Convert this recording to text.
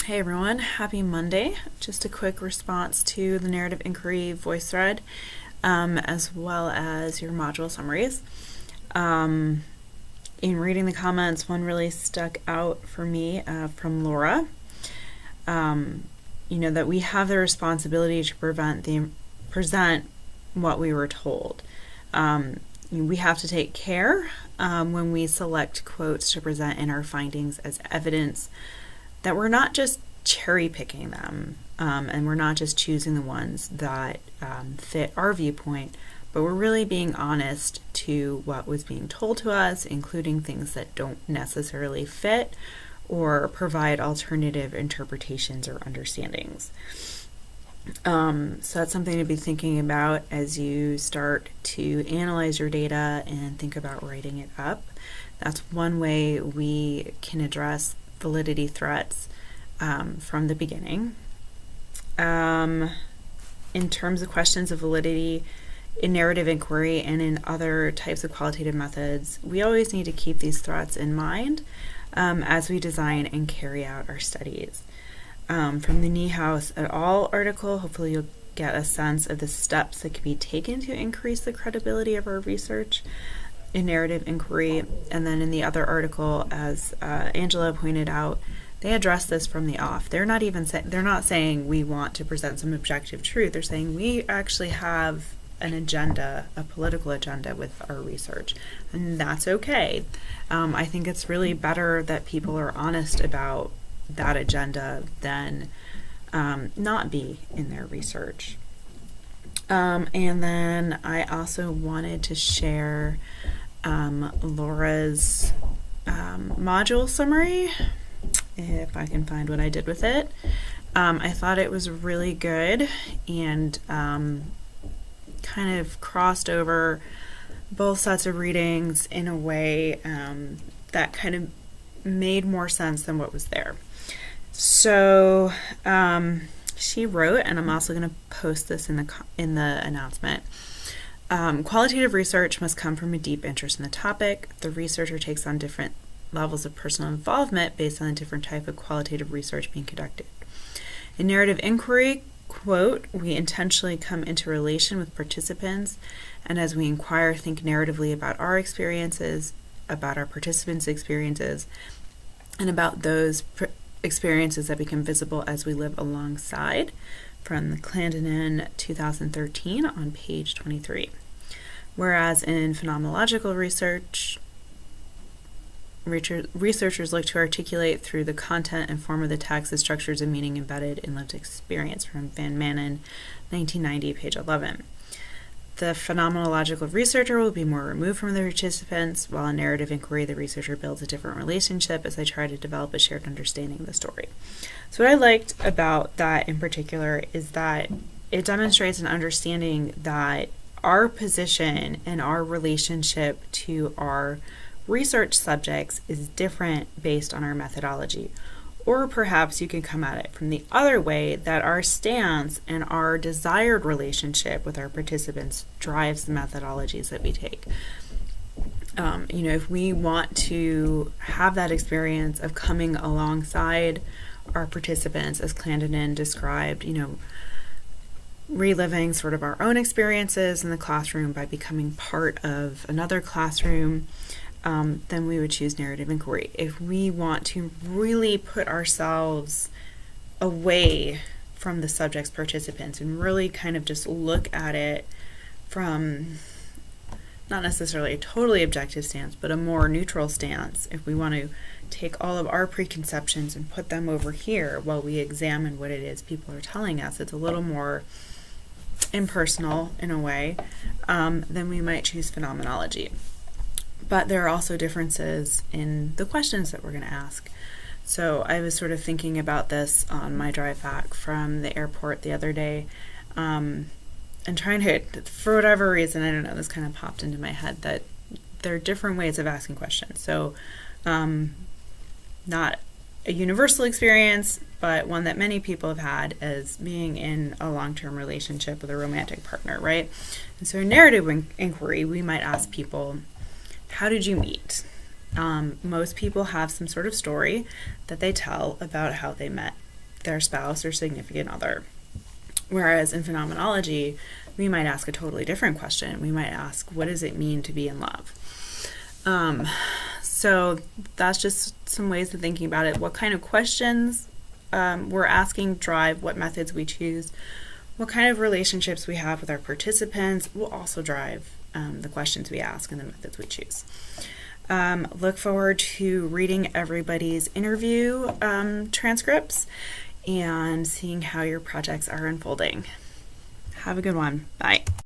Hey everyone, happy Monday. Just a quick response to the narrative inquiry voice thread, as well as your module summaries. In reading the comments, one really stuck out for me from Laura. That we have the responsibility to present what we were told. We have to take care when we select quotes to present in our findings as evidence that we're not just cherry picking them, and we're not just choosing the ones that fit our viewpoint, but we're really being honest to what was being told to us, including things that don't necessarily fit or provide alternative interpretations or understandings. So that's something to be thinking about as you start to analyze your data and think about writing it up. That's one way we can address validity threats from the beginning. In terms of questions of validity in narrative inquiry and in other types of qualitative methods, we always need to keep these threats in mind as we design and carry out our studies. From the Niehaus et al. Article, hopefully you'll get a sense of the steps that can be taken to increase the credibility of our research in narrative inquiry. And then in the other article, as Angela pointed out, they address this from the off. They're not saying we want to present some objective truth. They're saying we actually have an agenda, a political agenda with our research, and that's okay. I think it's really better that people are honest about that agenda than not be in their research. And then I also wanted to share Laura's module summary, if I can find what I did with it. I thought it was really good and kind of crossed over both sets of readings in a way that kind of made more sense than what was there. So she wrote, and I'm also going to post this in the announcement. Qualitative research must come from a deep interest in the topic. The researcher takes on different levels of personal involvement based on the different type of qualitative research being conducted. In narrative inquiry, quote, we intentionally come into relation with participants, and as we inquire, think narratively about our experiences, about our participants' experiences, and about those experiences that become visible as we live alongside, from the Clandinin 2013 on page 23. Whereas in phenomenological research, researchers look to articulate through the content and form of the text the structures of meaning embedded in lived experience, from Van Manen, 1990, page 11. The phenomenological researcher will be more removed from the participants, while in narrative inquiry, the researcher builds a different relationship as they try to develop a shared understanding of the story. So what I liked about that in particular is that it demonstrates an understanding that our position and our relationship to our research subjects is different based on our methodology. Or perhaps you can come at it from the other way, that our stance and our desired relationship with our participants drives the methodologies that we take. If we want to have that experience of coming alongside our participants, as Clandinin described, reliving sort of our own experiences in the classroom by becoming part of another classroom, then we would choose narrative inquiry. If we want to really put ourselves away from the subject's participants and really kind of just look at it from not necessarily a totally objective stance, but a more neutral stance, if we want to take all of our preconceptions and put them over here while we examine what it is people are telling us, it's a little more impersonal in a way, then we might choose phenomenology. But there are also differences in the questions that we're going to ask. So I was sort of thinking about this on my drive back from the airport the other day, and trying to, for whatever reason, I don't know, this kind of popped into my head that there are different ways of asking questions. So not a universal experience, but one that many people have had, as being in a long-term relationship with a romantic partner, right? And so in narrative inquiry, we might ask people, how did you meet? Most people have some sort of story that they tell about how they met. their spouse or significant other. Whereas in phenomenology, we might ask a totally different question. We might ask, what does it mean to be in love? So that's just some ways of thinking about it. What kind of questions we're asking drive what methods we choose. What kind of relationships we have with our participants will also drive the questions we ask and the methods we choose. Look forward to reading everybody's interview transcripts and seeing how your projects are unfolding. Have a good one. Bye.